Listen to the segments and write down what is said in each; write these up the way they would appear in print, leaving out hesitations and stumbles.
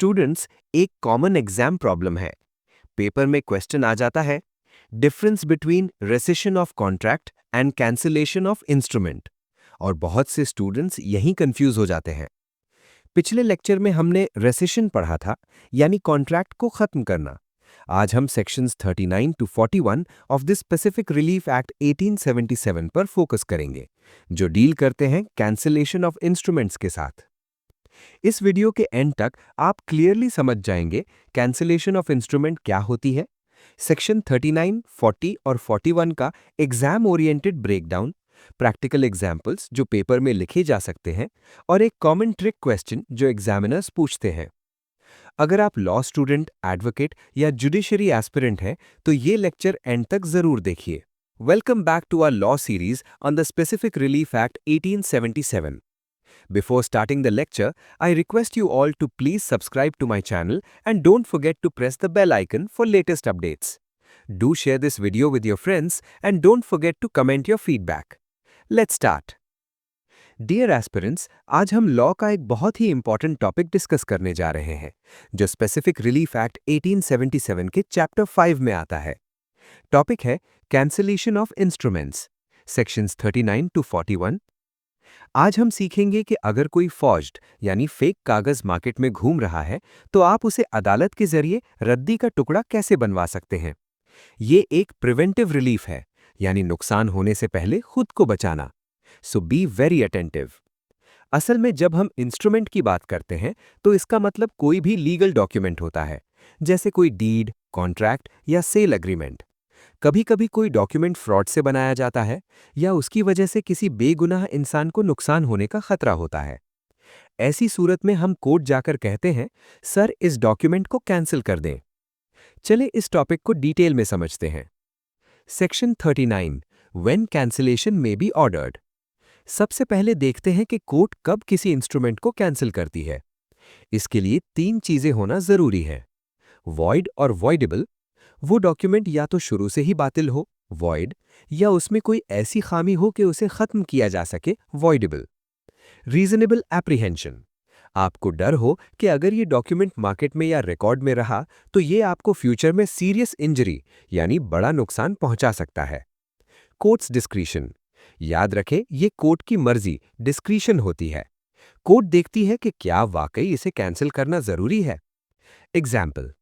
Students, एक common exam problem है। Paper में क्वेश्चन आ जाता है, difference between rescission of contract and cancellation of instrument. और बहुत से स्टूडेंट्स यहीं कंफ्यूज हो जाते हैं। पिछले लेक्चर में हमने रेसिशन पढ़ा था, यानी कॉन्ट्रैक्ट को खत्म करना। आज हम sections 39 to 41 of this specific relief act 1877 पर फोकस करेंगे, जो डील करते हैं कैंसिलेशन ऑफ इंस्ट्रूमेंट्स के साथ। इस वीडियो के एंड तक आप क्लियरली समझ जाएंगे कैंसिलेशन ऑफ इंस्ट्रूमेंट क्या होती है, सेक्शन 39, 40 और 41 का exam oriented breakdown, practical examples जो पेपर में लिखे जा सकते हैं, और एक कॉमन ट्रिक क्वेश्चन जो एग्जामिनर्स पूछते हैं। अगर आप लॉ स्टूडेंट, एडवोकेट या जुडिशरी एस्पिरेंट हैं, तो ये लेक्चर एंड तक जरूर देखिए। Welcome back to our law series on the specific relief act 1877। Before starting the lecture, I request you all to please subscribe to my channel and don't forget to press the bell icon for latest updates. Do share this video with your friends and don't forget to comment your feedback. Let's start. Dear aspirants, आज हम law का एक बहुत ही important topic discuss करने जा रहे हैं, जो स्पेसिफिक रिलीफ एक्ट 1877 के चैप्टर 5 में आता है। टॉपिक है cancellation of instruments, sections 39 to 41। आज हम सीखेंगे कि अगर कोई फॉर्ज्ड यानी फेक कागज मार्केट में घूम रहा है, तो आप उसे अदालत के जरिए रद्दी का टुकड़ा कैसे बनवा सकते हैं। ये एक प्रिवेंटिव रिलीफ है, यानी नुकसान होने से पहले खुद को बचाना। सो बी वेरी अटेंटिव। असल में जब हम इंस्ट्रूमेंट की बात करते हैं, तो इसका मतलब कोई भी लीगल डॉक्यूमेंट होता है, जैसे कोई डीड, कॉन्ट्रैक्ट या सेल एग्रीमेंट। कभी कभी कोई डॉक्यूमेंट फ्रॉड से बनाया जाता है या उसकी वजह से किसी बेगुनाह इंसान को नुकसान होने का खतरा होता है। ऐसी सूरत में हम कोर्ट जाकर कहते हैं, सर इस डॉक्यूमेंट को कैंसिल कर दें। चले इस टॉपिक को डिटेल में समझते हैं। Section 39, when cancellation may be ordered. सबसे पहले देखते हैं कि कोर्ट कब किसी इंस्ट्रूमेंट को कैंसिल करती है। इसके लिए 3 चीजें होना जरूरी है। वॉइड और वॉइडेबल, वो डॉक्यूमेंट या तो शुरू से ही बातिल हो, वॉइड, या उसमें कोई ऐसी खामी हो कि उसे खत्म किया जा सके, वॉइडेबल। रीजनेबल एप्रीहेंशन, आपको डर हो कि अगर ये डॉक्यूमेंट मार्केट में या रिकॉर्ड में रहा तो ये आपको फ्यूचर में सीरियस इंजरी यानी बड़ा नुकसान पहुंचा सकता है। कोर्ट्स डिस्क्रीशन, याद रखें ये कोर्ट की मर्जी, डिस्क्रीशन होती है। कोर्ट देखती है कि क्या वाकई इसे कैंसिल करना जरूरी है। एग्जाम्पल,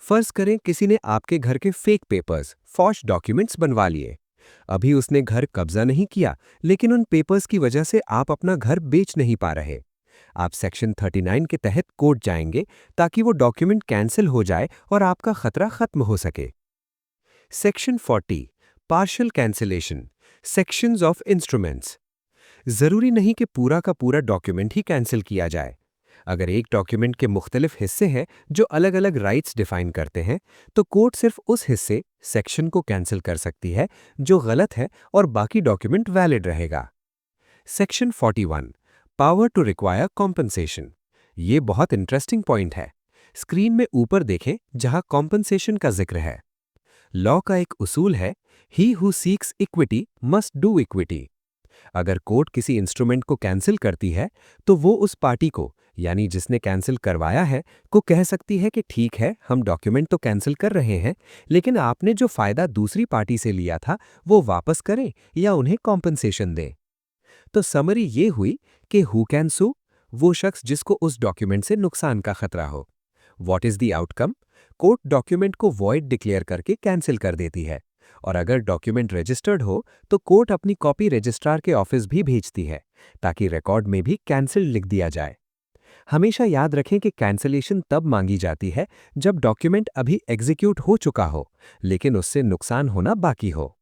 फर्ज करें किसी ने आपके घर के फेक पेपर्स, फॉश डॉक्यूमेंट्स बनवा लिए। अभी उसने घर कब्जा नहीं किया, लेकिन उन पेपर्स की वजह से आप अपना घर बेच नहीं पा रहे। आप सेक्शन 39 के तहत कोर्ट जाएंगे ताकि वो डॉक्यूमेंट कैंसिल हो जाए और आपका खतरा खत्म हो सके। Section 40, partial cancellation, sections of instruments. जरूरी नहीं कि पूरा का पूरा डॉक्यूमेंट ही कैंसिल किया जाए। अगर एक डॉक्यूमेंट के मुख्तलिफ हिस्से हैं जो अलग अलग राइट्स डिफाइन करते हैं, तो कोर्ट सिर्फ उस हिस्से, सेक्शन को कैंसिल कर सकती है जो गलत है और बाकी डॉक्यूमेंट वैलिड रहेगा। Section 41, power to require compensation. ये बहुत इंटरेस्टिंग पॉइंट है। स्क्रीन में ऊपर देखें जहां कॉम्पनसेशन का जिक्र है। लॉ का एक उसूल है, he who seeks equity must do equity. अगर कोर्ट किसी इंस्ट्रूमेंट को कैंसिल करती है, तो वो उस पार्टी को, यानी जिसने कैंसिल करवाया है, को कह सकती है कि ठीक है, हम डॉक्यूमेंट तो कैंसिल कर रहे हैं, लेकिन आपने जो फायदा दूसरी पार्टी से लिया था वो वापस करें या उन्हें कॉम्पनसेशन दें। तो समरी ये हुई कि हु कैन सू, वो शख्स जिसको उस डॉक्यूमेंट से नुकसान का खतरा हो। What is the outcome? Court document को वॉइड डिक्लेयर करके कैंसिल कर देती है, और अगर डॉक्यूमेंट रजिस्टर्ड हो तो कोर्ट अपनी कॉपी रजिस्ट्रार के ऑफिस भी भेजती है ताकि रिकॉर्ड में भी कैंसिल लिख दिया जाए। हमेशा याद रखें कि कैंसिलेशन तब मांगी जाती है जब डॉक्यूमेंट अभी एग्जीक्यूट हो चुका हो, लेकिन उससे नुकसान होना बाकी हो।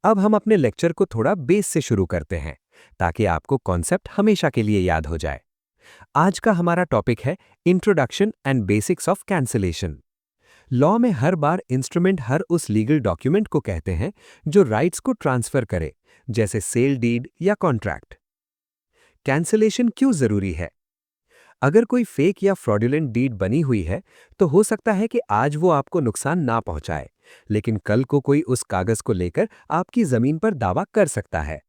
अब हम अपने लेक्चर को थोड़ा बेस से शुरू करते हैं ताकि आपको कॉन्सेप्ट हमेशा के लिए याद हो जाए। आज का हमारा टॉपिक है introduction and basics of cancellation. Law में हर बार इंस्ट्रूमेंट हर उस लीगल डॉक्यूमेंट को कहते हैं जो राइट्स को ट्रांसफर करे, जैसे सेल डीड या कॉन्ट्रैक्ट। कैंसिलेशन क्यों जरूरी है? अगर कोई फेक या फ्रॉडुलेंट डीड बनी हुई है, तो हो सकता है कि आज वो आपको नुकसान ना पहुंचाए, लेकिन कल को कोई उस कागज को लेकर आपकी जमीन पर दावा कर सकता है।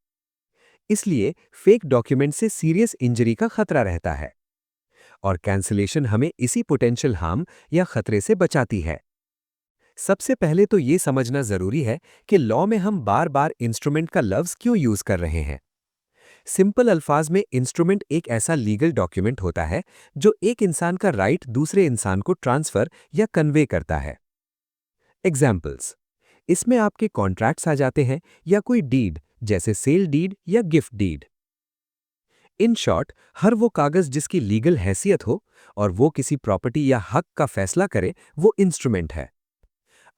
इसलिए फेक डॉक्यूमेंट से सीरियस इंजरी का खतरा रहता है। और कैंसिलेशन हमें इसी पोटेंशियल हार्म या खतरे से बचाती है। सबसे पहले तो ये समझना जरूरी है कि लॉ में हम बार बार इंस्ट्रूमेंट का लफ्ज क्यों यूज कर रहे हैं। सिंपल अल्फाज में इंस्ट्रूमेंट एक ऐसा लीगल डॉक्यूमेंट होता है जो एक इंसान का राइट दूसरे इंसान को ट्रांसफर या कन्वे करता है। एग्जाम्पल्स, इसमें आपके कॉन्ट्रैक्ट्स आ जाते हैं या कोई डीड जैसे सेल डीड या गिफ्ट डीड। इन शॉर्ट, हर वो कागज जिसकी लीगल हैसियत हो और वो किसी प्रॉपर्टी या हक का फैसला करे, वो इंस्ट्रूमेंट है।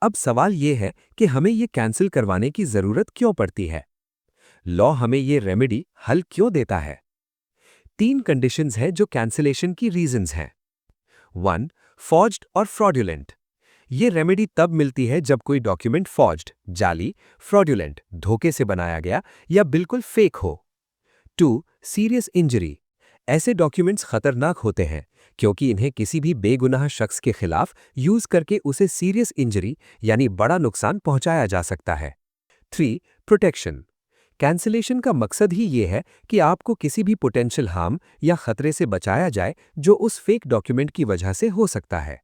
अब सवाल ये है कि हमें ये कैंसिल करवाने की जरूरत क्यों पड़ती है। लॉ हमें ये रेमेडी हल क्यों देता है। 3 कंडीशंस हैं जो कैंसिलेशन की रीजंस हैं। 1. फॉर्ज्ड और फ्रॉडुलेंट। ये रेमेडी तब मिलती है जब कोई डॉक्यूमेंट फॉर्ज्ड, जाली, फ्रॉडुलेंट, धोखे से बनाया गया या बिल्कुल फेक हो। 2. Serious injury. ऐसे डॉक्यूमेंट्स खतरनाक होते हैं क्योंकि इन्हें किसी भी बेगुनाह शख्स के खिलाफ यूज करके उसे सीरियस इंजरी यानी बड़ा नुकसान पहुंचाया जा सकता है। 3. प्रोटेक्शन। कैंसिलेशन का मकसद ही ये है कि आपको किसी भी पोटेंशियल हार्म या खतरे से बचाया जाए जो उस फेक डॉक्यूमेंट की वजह से हो सकता है।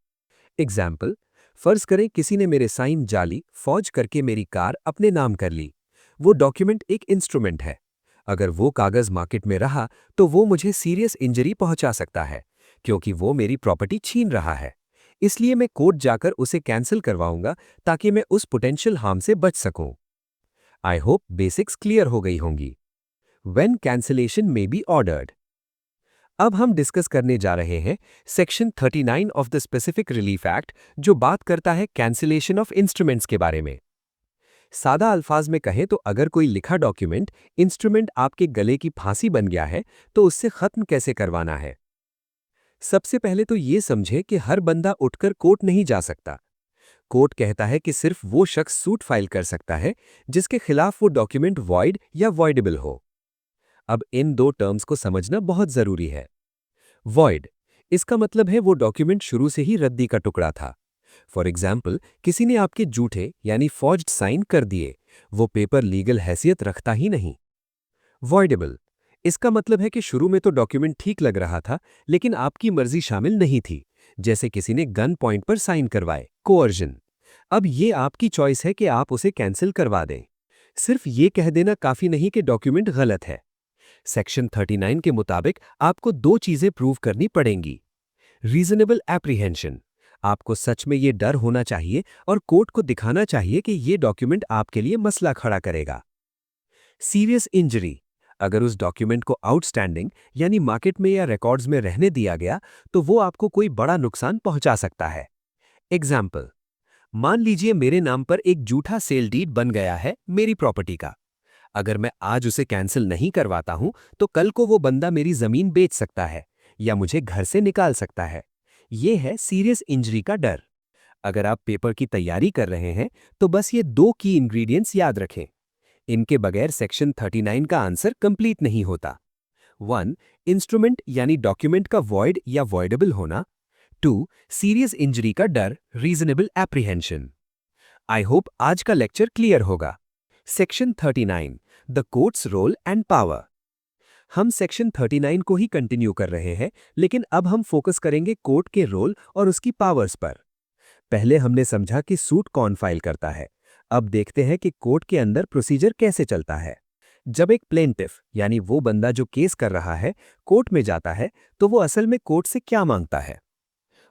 एग्जाम्पल, फर्ज करें किसी ने मेरे साइन जाली फौज करके मेरी कार अपने नाम कर ली। वो डॉक्यूमेंट एक इंस्ट्रूमेंट है। अगर वो कागज मार्केट में रहा तो वो मुझे सीरियस इंजरी पहुंचा सकता है क्योंकि वो मेरी प्रॉपर्टी छीन रहा है। इसलिए मैं कोर्ट जाकर उसे कैंसिल करवाऊंगा ताकि मैं उस पोटेंशियल हार्म से बच सकूं। आई होप बेसिक्स क्लियर हो गई होंगी। When cancellation may be ordered। अब हम डिस्कस करने जा रहे हैं section 39 of the specific relief act, जो बात करता है कैंसिलेशन ऑफ इंस्ट्रूमेंट्स के बारे में। सादा अल्फाज में कहें तो अगर कोई लिखा डॉक्यूमेंट इंस्ट्रूमेंट आपके गले की फांसी बन गया है तो उससे खत्म कैसे करवाना है। सबसे पहले तो ये समझे कि हर बंदा उठकर कोर्ट नहीं जा सकता। कोर्ट कहता है कि सिर्फ वो शख्स सूट फाइल कर सकता है जिसके खिलाफ वो डॉक्यूमेंट वॉइड या वॉइडेबल हो। अब इन 2 टर्म्स को समझना बहुत जरूरी है। वॉइड, इसका मतलब है वो डॉक्यूमेंट शुरू से ही रद्दी का टुकड़ा था। फॉर एग्जाम्पल, किसी ने आपके झूठे यानी फॉर्ज्ड साइन कर दिए, वो पेपर लीगल हैसियत रखता ही नहीं। वॉइडेबल, इसका मतलब है कि शुरू में तो डॉक्यूमेंट ठीक लग रहा था लेकिन आपकी मर्जी शामिल नहीं थी, जैसे किसी ने गन पॉइंट पर साइन करवाए, कोअर्जन। अब ये आपकी चॉइस है कि आप उसे कैंसिल करवा दें। सिर्फ ये कह देना काफी नहीं कि डॉक्यूमेंट गलत है। सेक्शन 39 के मुताबिक आपको 2 चीजें प्रूव करनी पड़ेंगी। रीजनेबल एप्रीहेंशन, आपको सच में ये डर होना चाहिए और कोर्ट को दिखाना चाहिए कि ये डॉक्यूमेंट आपके लिए मसला खड़ा करेगा। सीरियस इंजरी, अगर उस डॉक्यूमेंट को आउटस्टैंडिंग यानी मार्केट में या रिकॉर्ड्स में रहने दिया गया तो वो आपको कोई बड़ा नुकसान पहुंचा सकता है। एग्जाम्पल, मान लीजिए मेरे नाम पर एक झूठा सेल डीड बन गया है मेरी प्रॉपर्टी का। अगर मैं आज उसे कैंसिल नहीं करवाता हूं तो कल को वो बंदा मेरी जमीन बेच सकता है या मुझे घर से निकाल सकता है। यह है सीरियस इंजरी का डर। अगर आप पेपर की तैयारी कर रहे हैं तो बस ये 2 की इंग्रेडिएंट्स याद रखें। इनके बगैर सेक्शन 39 का आंसर कंप्लीट नहीं होता। 1. इंस्ट्रूमेंट यानी डॉक्यूमेंट का वॉइड या वॉइडेबल होना। 2. सीरियस इंजरी का डर, रीजनेबल एप्रीहेंशन। आई होप आज का लेक्चर क्लियर होगा। Section 39, the court's role and power. हम सेक्शन 39 को ही कंटिन्यू कर रहे हैं, लेकिन अब हम फोकस करेंगे कोर्ट के रोल और उसकी पावर्स पर। पहले हमने समझा कि सूट कौन फाइल करता है। अब देखते हैं कि कोर्ट के अंदर प्रोसीजर कैसे चलता है। जब एक प्लेंटिफ यानी वो बंदा जो केस कर रहा है कोर्ट में जाता है तो वो असल में कोर्ट से क्या मांगता है।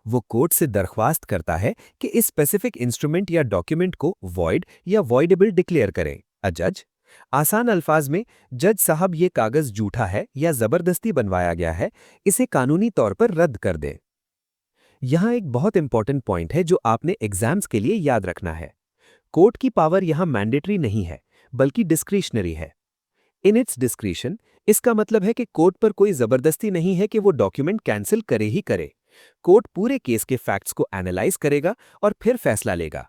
वो कोर्ट से दरख्वास्त करता है कि इस स्पेसिफिक इंस्ट्रूमेंट या डॉक्यूमेंट को वॉइड या वॉइडेबल डिक्लेयर करें अ जज। आसान अल्फाज में, जज साहब ये कागज झूठा है या जबरदस्ती बनवाया गया है, इसे कानूनी तौर पर रद्द कर दें। यहां एक बहुत इंपॉर्टेंट पॉइंट है जो आपने एग्जाम्स के लिए याद रखना है। कोर्ट की पावर यहां मैंडेटरी नहीं है बल्कि डिस्क्रिशनरी है। इन इट्स डिस्क्रिशन, इसका मतलब है कि कोर्ट पर कोई जबरदस्ती नहीं है कि वो डॉक्यूमेंट कैंसिल करे ही करे। कोर्ट पूरे केस के फैक्ट्स को एनालाइज करेगा और फिर फैसला लेगा।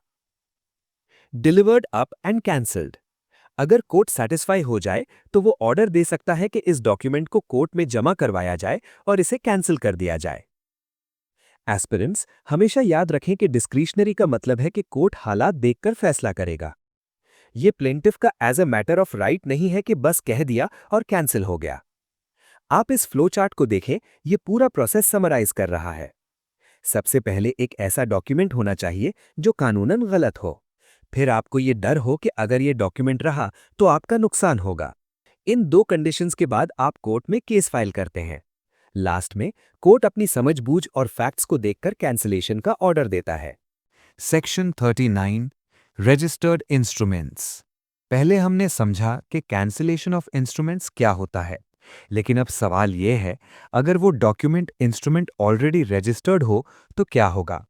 डिलीवर्ड अप एंड कैंसल्ड, अगर कोर्ट सेटिस्फाई हो जाए तो वो ऑर्डर दे सकता है कि इस डॉक्यूमेंट को कोर्ट में जमा करवाया जाए और इसे कैंसिल कर दिया जाए। एस्पिरेंट्स हमेशा याद रखें कि डिस्क्रिशनरी का मतलब है कि कोर्ट हालात देखकर फैसला करेगा। ये प्लेंटिफ का as a matter of right नहीं है कि बस कह दिया और कैंसिल हो गया। आप इस फ्लो चार्ट को देखें, ये पूरा प्रोसेस समराइज कर रहा है। सबसे पहले एक ऐसा डॉक्यूमेंट होना चाहिए जो कानूनन गलत हो। फिर आपको ये डर हो कि अगर ये डॉक्यूमेंट रहा तो आपका नुकसान होगा। इन दो कंडीशंस के बाद आप कोर्ट में केस फाइल करते हैं। लास्ट में कोर्ट अपनी समझबूझ और फैक्ट्स को देखकर कैंसिलेशन का ऑर्डर देता है। Section 39 registered instruments. पहले हमने समझा कि कैंसिलेशन ऑफ इंस्ट्रूमेंट्स क्या होता है, लेकिन अब सवाल यह है, अगर वो डॉक्यूमेंट इंस्ट्रूमेंट ऑलरेडी रजिस्टर्ड हो तो क्या होगा।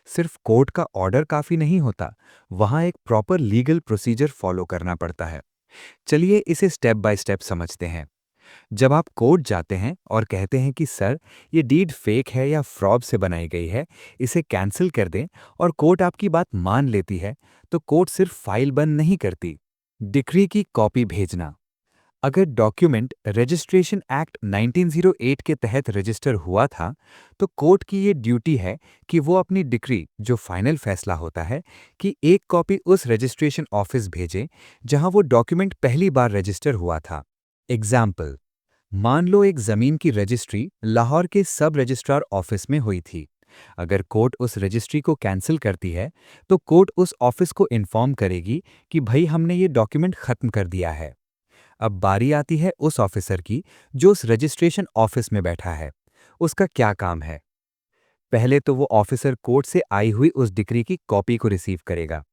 सिर्फ कोर्ट का ऑर्डर काफी नहीं होता, वहां एक प्रॉपर लीगल प्रोसीजर फॉलो करना पड़ता है। चलिए इसे स्टेप बाय स्टेप समझते हैं। जब आप कोर्ट जाते हैं और कहते हैं कि सर, ये डीड फेक है या फ्रॉड से बनाई गई है, इसे कैंसिल कर दें, और कोर्ट आपकी बात मान लेती है, तो कोर्ट सिर्फ फाइल बंद नहीं करती, डिक्री की कॉपी भेजना। अगर डॉक्यूमेंट रजिस्ट्रेशन एक्ट 1908 के तहत रजिस्टर हुआ था, तो कोर्ट की ये ड्यूटी है कि वो अपनी डिक्री, जो फाइनल फैसला होता है, कि एक कॉपी उस रजिस्ट्रेशन ऑफिस भेजें जहां वो डॉक्यूमेंट पहली बार रजिस्टर हुआ था। एग्जाम्पल, मान लो एक जमीन की रजिस्ट्री लाहौर के सब रजिस्ट्रार ऑफिस में हुई थी। अगर कोर्ट उस रजिस्ट्री को कैंसिल करती है, तो कोर्ट उस ऑफिस को इन्फॉर्म करेगी कि भाई हमने ये डॉक्यूमेंट खत्म कर दिया है। अब बारी आती है उस ऑफिसर की जो उस रजिस्ट्रेशन ऑफिस में बैठा है। उसका क्या काम है? पहले तो वो ऑफिसर कोर्ट से आई हुई उस डिक्री की कॉपी को रिसीव करेगा।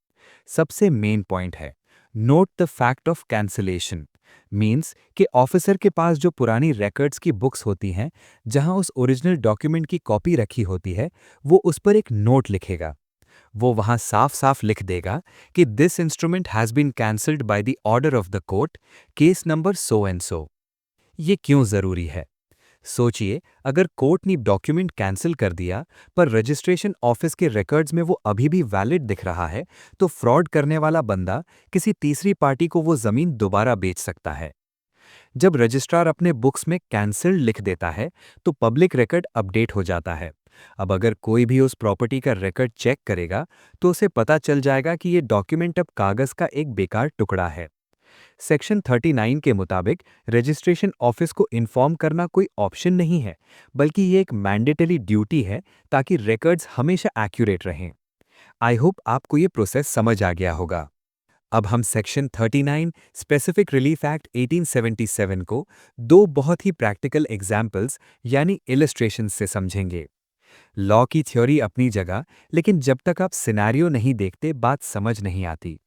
सबसे मेन पॉइंट है, note the fact of cancellation. Means कि ऑफिसर के पास जो पुरानी रिकॉर्ड्स की बुक्स होती हैं, जहां उस ओरिजिनल डॉक्यूमेंट की कॉपी रखी होती है, वो उस पर एक नोट लिखेगा। वो वहां साफ साफ लिख देगा कि this instrument has been cancelled by the order of the court, case number so and so. ये क्यों जरूरी है? सोचिए, अगर कोर्ट ने डॉक्यूमेंट कैंसिल कर दिया, पर रजिस्ट्रेशन ऑफिस के रिकॉर्ड्स में वो अभी भी वैलिड दिख रहा है, तो फ्रॉड करने वाला बंदा किसी तीसरी पार्टी को वो जमीन दोबारा बेच सकता है। जब रजिस्ट्रार अपने बुक्स में कैंसिल्ड लिख देता है, तो पब्लिक रिकॉर्ड अपडेट हो जाता है। अब अगर कोई भी उस प्रॉपर्टी का रिकॉर्ड चेक करेगा, तो उसे पता चल जाएगा कि ये डॉक्यूमेंट अब कागज का एक बेकार टुकड़ा है। सेक्शन 39 के मुताबिक रजिस्ट्रेशन ऑफिस को इन्फॉर्म करना कोई ऑप्शन नहीं है, बल्कि ये एक मैंडेटरी ड्यूटी है, ताकि रिकॉर्ड्स हमेशा एक्यूरेट रहें। आई होप आपको ये प्रोसेस समझ आ गया होगा। अब हम सेक्शन 39 स्पेसिफिक रिलीफ एक्ट 1877 को दो बहुत ही प्रैक्टिकल एग्जाम्पल्स यानी इलस्ट्रेशंस से समझेंगे। लॉ की थ्योरी अपनी जगह, लेकिन जब तक आप सिनेरियो नहीं देखते बात समझ नहीं आती।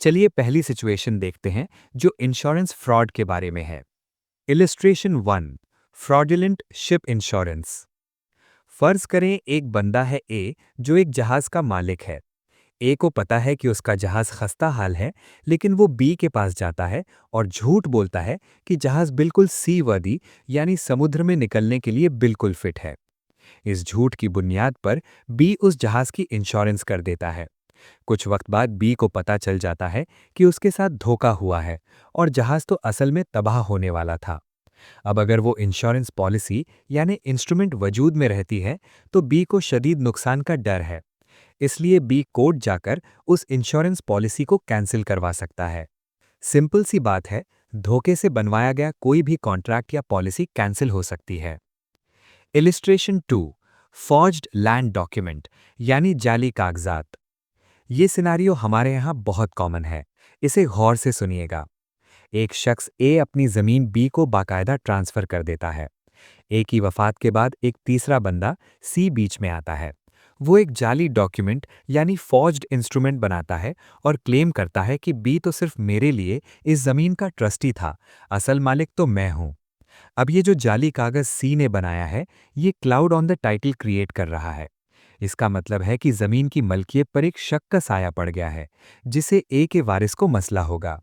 चलिए पहली सिचुएशन देखते हैं, जो इंश्योरेंस फ्रॉड के बारे में है। Illustration 1, fraudulent ship insurance. फर्ज करें एक बंदा है ए, जो एक जहाज का मालिक है। ए को पता है कि उसका जहाज खस्ता हाल है, लेकिन वो बी के पास जाता है और झूठ बोलता है कि जहाज बिल्कुल सी वर्दी यानी समुद्र में निकलने के लिए बिल्कुल फिट है। इस झूठ की बुनियाद पर बी उस जहाज की इंश्योरेंस कर देता है। कुछ वक्त बाद बी को पता चल जाता है कि उसके साथ धोखा हुआ है और जहाज तो असल में तबाह होने वाला था। अब अगर वो इंश्योरेंस पॉलिसी यानी इंस्ट्रूमेंट वजूद में रहती है, तो बी को शदीद नुकसान का डर है। इसलिए बी कोर्ट जाकर उस इंश्योरेंस पॉलिसी को कैंसिल करवा सकता है। सिंपल सी बात है, धोखे से बनवाया गया कोई भी कॉन्ट्रैक्ट या पॉलिसी कैंसिल हो सकती है। इलिस्ट्रेशन 2, फॉर्ज्ड लैंड डॉक्यूमेंट यानी जाली कागजात। ये सिनारियो हमारे यहाँ बहुत कॉमन है, इसे गौर से सुनिएगा। एक शख्स ए अपनी जमीन बी को बाकायदा ट्रांसफर कर देता है। ए की वफात के बाद एक तीसरा बंदा सी बीच में आता है। वो एक जाली डॉक्यूमेंट यानी फॉर्ज्ड इंस्ट्रूमेंट बनाता है और क्लेम करता है कि बी तो सिर्फ मेरे लिए इस जमीन का ट्रस्टी था, असल मालिक तो मैं हूं। अब ये जो जाली कागज सी ने बनाया है, ये cloud on the title create कर रहा है। इसका मतलब है कि जमीन की मलकियत पर एक शक का साया पड़ गया है, जिसे ए के वारिस को मसला होगा।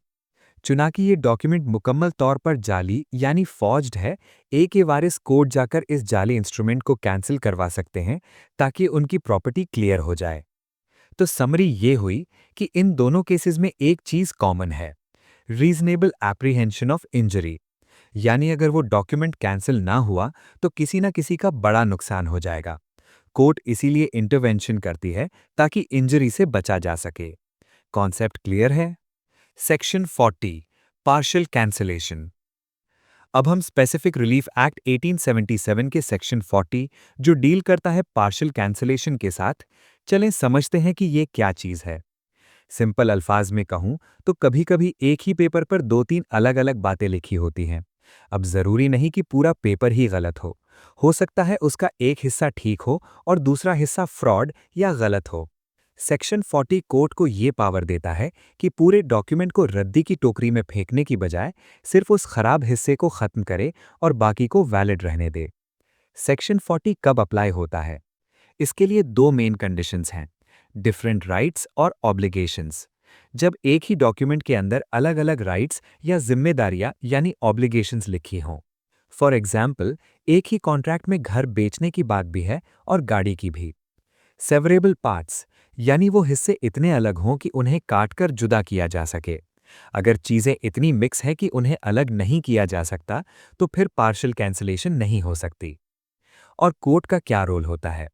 चुनाकि ये डॉक्यूमेंट मुकम्मल तौर पर जाली यानी फॉर्ज्ड है, ए के वारिस कोर्ट जाकर इस जाली इंस्ट्रूमेंट को कैंसिल करवा सकते हैं, ताकि उनकी प्रॉपर्टी क्लियर हो जाए। तो समरी ये हुई कि इन दोनों केसेस में एक चीज कॉमन है, रीजनेबल एप्रीहेंशन ऑफ इंजरी। यानी अगर वो डॉक्यूमेंट कैंसिल ना हुआ, तो किसी ना किसी का बड़ा नुकसान हो जाएगा। कोर्ट इसीलिए इंटरवेंशन करती है, ताकि इंजरी से बचा जा सके। कॉन्सेप्ट क्लियर है? Section 40, partial cancellation. अब हम स्पेसिफिक रिलीफ एक्ट 1877 के सेक्शन 40 जो डील करता है पार्शियल कैंसलेशन के साथ, चलें समझते हैं कि ये क्या चीज़ है। सिंपल अल्फाज में कहूं तो कभी-कभी एक ही पेपर पर दो तीन अलग-अलग बातें लिखी होती हैं। अब जरूरी नहीं कि पूरा पेपर ही गलत हो सकता है उसका एक हिस्सा ठीक हो और दूसरा हिस्सा फ्रॉड या गलत हो। सेक्शन 40 कोर्ट को ये पावर देता है कि पूरे डॉक्यूमेंट को रद्दी की टोकरी में फेंकने की बजाय सिर्फ उस खराब हिस्से को खत्म करे और बाकी को वैलिड रहने दे। सेक्शन 40 कब अप्लाई होता है? इसके लिए दो मेन कंडीशंस हैं, डिफरेंट राइट्स और ऑब्लिगेशंस। जब एक ही डॉक्यूमेंट के अंदर अलग अलग राइट्स या जिम्मेदारियां यानी ऑब्लिगेशंस लिखी हों। फॉर एग्जाम्पल, एक ही कॉन्ट्रैक्ट में घर बेचने की बात भी है और गाड़ी की भी। सेवरेबल पार्ट्स यानी वो हिस्से इतने अलग हों कि उन्हें काटकर जुदा किया जा सके। अगर चीजें इतनी मिक्स हैं कि उन्हें अलग नहीं किया जा सकता, तो फिर पार्शियल कैंसलेशन नहीं हो सकती। और कोर्ट का क्या रोल होता है?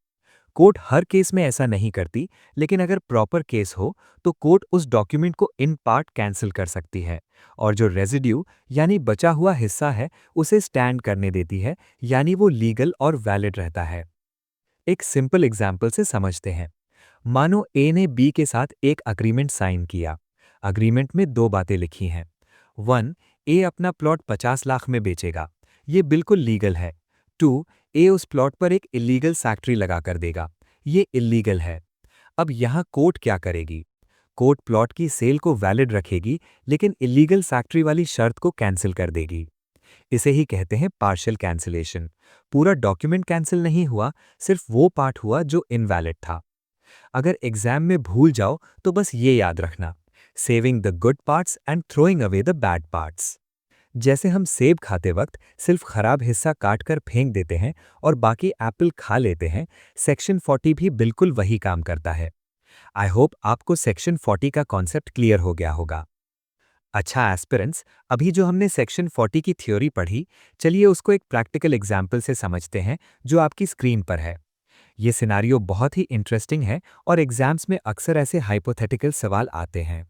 कोर्ट हर केस में ऐसा नहीं करती, लेकिन अगर प्रॉपर केस हो तो कोर्ट उस डॉक्यूमेंट को इन पार्ट कैंसिल कर सकती है और जो रेजिड्यू यानी बचा हुआ हिस्सा है उसे स्टैंड करने देती है, यानी वो लीगल और वैलिड रहता है। एक सिंपल एग्जाम्पल से समझते हैं। मानो ए ने बी के साथ एक अग्रीमेंट साइन किया। अग्रीमेंट में दो बातें लिखी हैं। 1, ए अपना प्लॉट 50 लाख में बेचेगा, ये बिल्कुल लीगल है। 2, ए उस प्लॉट पर एक इलीगल फैक्ट्री लगा कर देगा, ये इलीगल है। अब यहां कोर्ट क्या करेगी? कोर्ट प्लॉट की सेल को वैलिड रखेगी, लेकिन इलीगल फैक्ट्री वाली शर्त को कैंसिल कर देगी। इसे ही कहते हैं पार्शियल कैंसिलेशन। पूरा डॉक्यूमेंट कैंसिल नहीं हुआ, सिर्फ वो पार्ट हुआ जो इनवैलिड था। अगर एग्जाम में भूल जाओ तो बस ये याद रखना, saving the good parts and throwing away the bad parts. जैसे हम सेब खाते वक्त सिर्फ खराब हिस्सा काट कर फेंक देते हैं और बाकी एप्पल खा लेते हैं, सेक्शन 40 भी बिल्कुल वही काम करता है। आई होप आपको सेक्शन 40 का कॉन्सेप्ट क्लियर हो गया होगा। अच्छा एस्पिरेंट्स, अभी जो हमने सेक्शन 40 की थ्योरी पढ़ी, चलिए उसको एक प्रैक्टिकल एग्जाम्पल से समझते हैं जो आपकी स्क्रीन पर है। ये सिनारियो बहुत ही इंटरेस्टिंग है और एग्जाम्स में अक्सर ऐसे हाइपोथेटिकल सवाल आते हैं।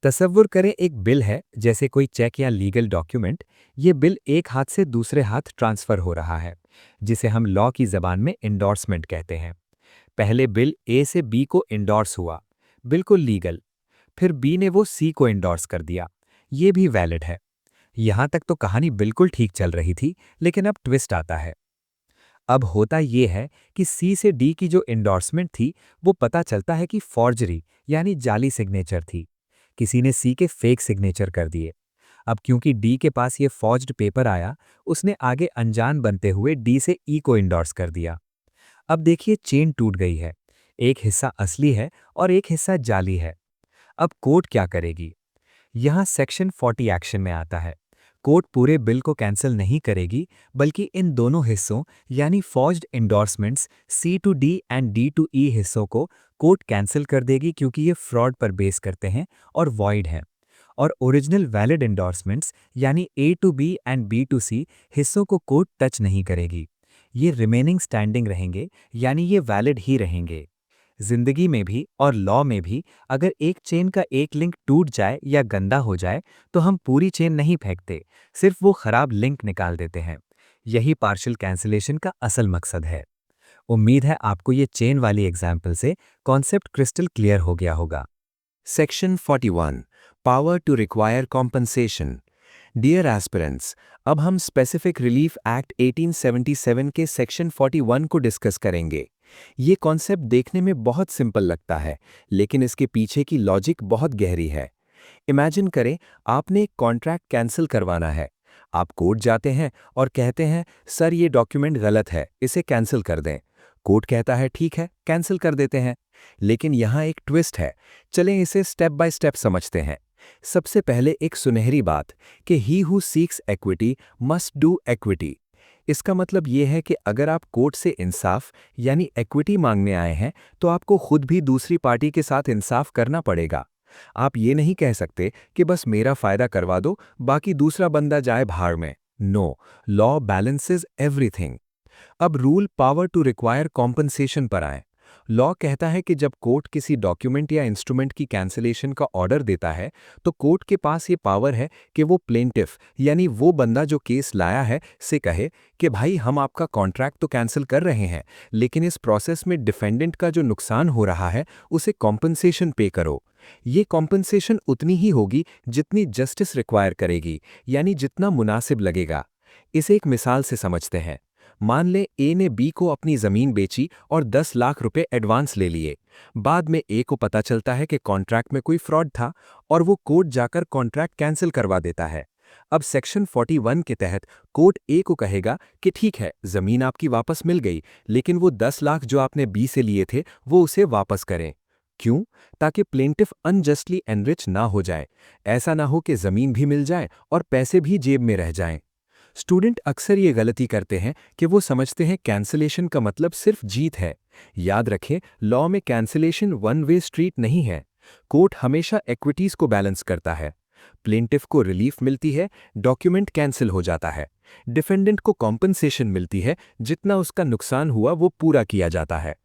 तसव्वुर करें एक बिल है, जैसे कोई चेक या लीगल डॉक्यूमेंट। ये बिल एक हाथ से दूसरे हाथ ट्रांसफर हो रहा है, जिसे हम लॉ की जबान में इंडोर्समेंट कहते हैं। पहले बिल ए से बी को इंडोर्स हुआ, बिल्कुल लीगल। फिर बी ने वो सी को इंडोर्स कर दिया, ये भी वैलिड है। यहां तक तो कहानी बिल्कुल ठीक चल रही थी, लेकिन अब ट्विस्ट आता है। अब होता ये है कि सी से डी की जो इंडोर्समेंट थी, वो पता चलता है कि फॉर्जरी यानी जाली सिग्नेचर थी। किसी ने सी के फेक सिग्नेचर कर दिए। अब क्योंकि डी के पास ये फॉर्ज्ड पेपर आया, उसने आगे अनजान बनते हुए डी से ई को इंडोर्स कर दिया। अब देखिए चेन टूट गई है, एक हिस्सा असली है और एक हिस्सा जाली है। अब कोर्ट क्या करेगी? यहाँ सेक्शन 40 एक्शन में आता है। कोर्ट पूरे बिल को कैंसिल नहीं करेगी, बल्कि इन दोनों हिस्सों यानी forged endorsements C to D and D to E हिस्सों को कोर्ट कैंसिल कर देगी, क्योंकि ये फ्रॉड पर बेस करते हैं और वॉइड हैं। और ओरिजिनल वैलिड इंडोर्समेंट्स यानी A to B and B to C हिस्सों को कोर्ट टच नहीं करेगी। ये रिमेनिंग स्टैंडिंग रहेंगे, यानी ये वैलिड ही रहेंगे। जिंदगी में भी और लॉ में भी अगर एक चेन का एक लिंक टूट जाए या गंदा हो जाए, तो हम पूरी चेन नहीं फेंकते, सिर्फ वो खराब लिंक निकाल देते हैं। यही पार्शियल कैंसिलेशन का असल मकसद है। उम्मीद है आपको ये चेन वाली एग्जाम्पल से कॉन्सेप्ट क्रिस्टल क्लियर हो गया होगा। Section 41 power to require compensation. Dear aspirants, अब हम स्पेसिफिक रिलीफ एक्ट 1877 के सेक्शन 41 को डिस्कस करेंगे। ये कॉन्सेप्ट देखने में बहुत सिंपल लगता है, लेकिन इसके पीछे की लॉजिक बहुत गहरी है। इमेजिन करें, आपने एक कॉन्ट्रैक्ट कैंसिल करवाना है। आप कोर्ट जाते हैं और कहते हैं, सर ये डॉक्यूमेंट गलत है, इसे कैंसिल कर दें। कोर्ट कहता है ठीक है, कैंसिल कर देते हैं। लेकिन यहाँ एक ट्विस्ट है, चलें इसे स्टेप बाय स्टेप समझते हैं। सबसे पहले एक सुनहरी बात कि he who seeks equity must do equity. इसका मतलब ये है कि अगर आप कोर्ट से इंसाफ यानी इक्विटी मांगने आए हैं, तो आपको खुद भी दूसरी पार्टी के साथ इंसाफ करना पड़ेगा। आप ये नहीं कह सकते कि बस मेरा फायदा करवा दो, बाकी दूसरा बंदा जाए भाड़ में। No, law balances everything. अब rule power to require compensation पर आए। लॉ कहता है कि जब कोर्ट किसी डॉक्यूमेंट या इंस्ट्रूमेंट की कैंसिलेशन का ऑर्डर देता है तो कोर्ट के पास ये पावर है कि वो प्लेंटिफ यानी वो बंदा जो केस लाया है से कहे कि भाई हम आपका कॉन्ट्रैक्ट तो कैंसिल कर रहे हैं, लेकिन इस प्रोसेस में डिफेंडेंट का जो नुकसान हो रहा है उसे कॉम्पनसेशन पे करो। ये कॉम्पनसेशन उतनी ही होगी जितनी जस्टिस रिक्वायर करेगी, यानी जितना मुनासिब लगेगा। इसे एक मिसाल से समझते हैं। मान लें ए ने बी को अपनी जमीन बेची और 10 लाख रुपए एडवांस ले लिए। बाद में ए को पता चलता है कि कॉन्ट्रैक्ट में कोई फ्रॉड था और वो कोर्ट जाकर कॉन्ट्रैक्ट कैंसिल करवा देता है। अब सेक्शन 41 के तहत कोर्ट ए को कहेगा कि ठीक है, जमीन आपकी वापस मिल गई, लेकिन वो 10 लाख जो आपने बी से लिए थे वो उसे वापस करें। क्यों? ताकि प्लेंटिफ अनजस्टली एनरिच ना हो जाए। ऐसा ना हो कि जमीन भी मिल जाए और पैसे भी जेब में रह जाएं। स्टूडेंट अक्सर ये गलती करते हैं कि वो समझते हैं कैंसिलेशन का मतलब सिर्फ जीत है। याद रखें, लॉ में कैंसिलेशन वन वे स्ट्रीट नहीं है। कोर्ट हमेशा इक्विटीज को बैलेंस करता है। प्लेंटिफ को रिलीफ मिलती है, डॉक्यूमेंट कैंसिल हो जाता है। डिफेंडेंट को कॉम्पनसेशन मिलती है, जितना उसका नुकसान हुआ वो पूरा किया जाता है।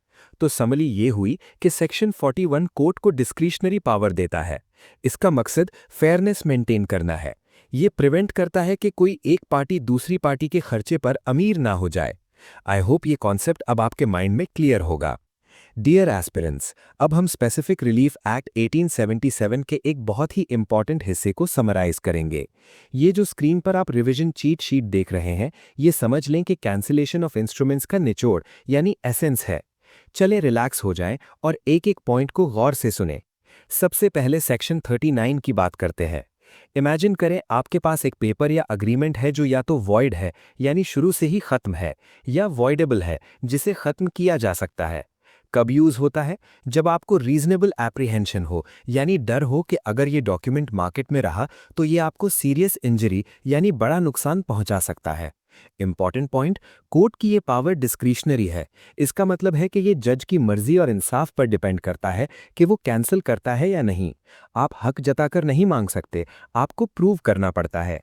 तो समरी ये हुई कि सेक्शन 41 कोर्ट को डिस्क्रिशनरी पावर देता है। इसका मकसद फेयरनेस मेंटेन करना है। ये प्रिवेंट करता है कि कोई एक पार्टी दूसरी पार्टी के खर्चे पर अमीर ना हो जाए। आई होप ये कॉन्सेप्ट अब आपके माइंड में क्लियर होगा। डियर एस्पिरेंट्स, अब हम स्पेसिफिक रिलीफ एक्ट 1877 के एक बहुत ही इंपॉर्टेंट हिस्से को समराइज करेंगे। ये जो स्क्रीन पर आप रिवीजन चीट शीट देख रहे हैं, ये समझ लें कि कैंसिलेशन ऑफ इंस्ट्रूमेंट्स का निचोड़ यानी एसेंस है। चलें रिलैक्स हो जाएं और एक एक पॉइंट को गौर से सुनें। सबसे पहले सेक्शन 39 की बात करते हैं। इमेजिन करें आपके पास एक पेपर या अग्रीमेंट है जो या तो वॉइड है यानी शुरू से ही खत्म है, या वॉइडेबल है जिसे खत्म किया जा सकता है। कब यूज होता है? जब आपको रीजनेबल एप्रीहेंशन हो, यानी डर हो कि अगर ये डॉक्यूमेंट मार्केट में रहा तो ये आपको सीरियस इंजरी यानी बड़ा नुकसान पहुंचा सकता है। इंपॉर्टेंट पॉइंट, कोर्ट की ये पावर डिस्क्रिशनरी है। इसका मतलब है कि ये जज की मर्जी और इंसाफ पर डिपेंड करता है कि वो कैंसिल करता है या नहीं। आप हक जताकर नहीं मांग सकते, आपको प्रूव करना पड़ता है।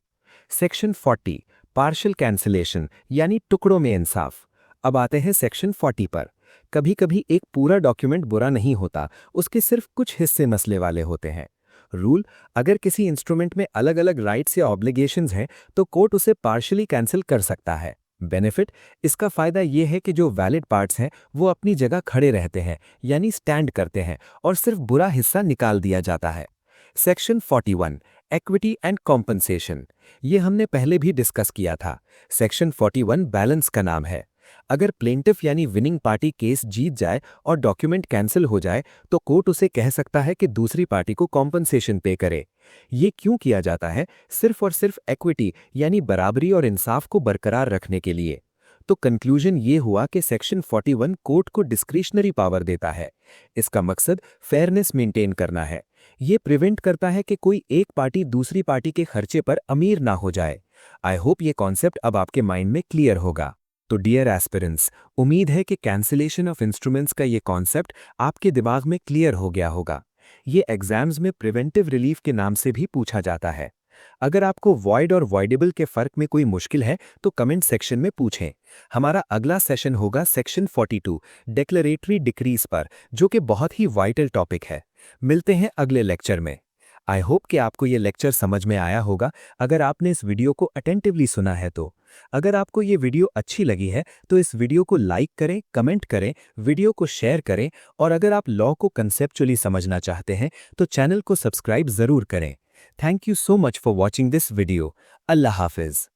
सेक्शन 40 पार्शियल कैंसिलेशन यानी टुकड़ों में इंसाफ। अब आते हैं सेक्शन 40 पर। कभी कभी एक पूरा डॉक्यूमेंट बुरा नहीं होता, उसके सिर्फ कुछ हिस्से मसले वाले होते हैं। रूल, अगर किसी इंस्ट्रूमेंट में अलग अलग राइट्स या ऑब्लिगेशंस हैं तो कोर्ट उसे पार्शियली कैंसिल कर सकता है। बेनिफिट, इसका फायदा यह है कि जो वैलिड पार्ट्स हैं वो अपनी जगह खड़े रहते हैं यानी स्टैंड करते हैं और सिर्फ बुरा हिस्सा निकाल दिया जाता है। सेक्शन 41 इक्विटी एंड कॉम्पनसेशन, ये हमने पहले भी डिस्कस किया था। सेक्शन 41 बैलेंस का नाम है। अगर प्लेंटिफ यानी विनिंग पार्टी केस जीत जाए और डॉक्यूमेंट कैंसिल हो जाए तो कोर्ट उसे कह सकता है कि दूसरी पार्टी को कॉम्पनसेशन पे करे। ये क्यों किया जाता है? सिर्फ और सिर्फ इक्विटी यानी बराबरी और इंसाफ को बरकरार रखने के लिए। तो कंक्लूजन ये हुआ कि सेक्शन 41 कोर्ट को डिस्क्रिशनरी पावर देता है। इसका मकसद फेयरनेस मेंटेन करना है। ये प्रिवेंट करता है कि कोई एक पार्टी दूसरी पार्टी के खर्चे पर अमीर ना हो जाए। आई होप ये कॉन्सेप्ट अब आपके माइंड में क्लियर होगा। तो डियर एस्पिरेंट्स, उम्मीद है कि कैंसिलेशन ऑफ इंस्ट्रूमेंट्स का ये कॉन्सेप्ट आपके दिमाग में क्लियर हो गया होगा। ये एग्जाम्स में प्रिवेंटिव रिलीफ के नाम से भी पूछा जाता है। अगर आपको वॉइड और वॉइडेबल के फर्क में कोई मुश्किल है तो कमेंट सेक्शन में पूछें। हमारा अगला सेशन होगा सेक्शन 42 डिक्लेरेटरी डिक्रीज पर, जो कि बहुत ही वाइटल टॉपिक है। मिलते हैं अगले लेक्चर में। आई होप कि आपको ये लेक्चर समझ में आया होगा अगर आपने इस वीडियो को अटेंटिवली सुना है तो। अगर आपको ये वीडियो अच्छी लगी है तो इस वीडियो को लाइक करें, कमेंट करें, वीडियो को शेयर करें और अगर आप लॉ को कंसेप्चुअली समझना चाहते हैं तो चैनल को सब्सक्राइब जरूर करें। Thank you so much for watching this video. Allah Hafiz.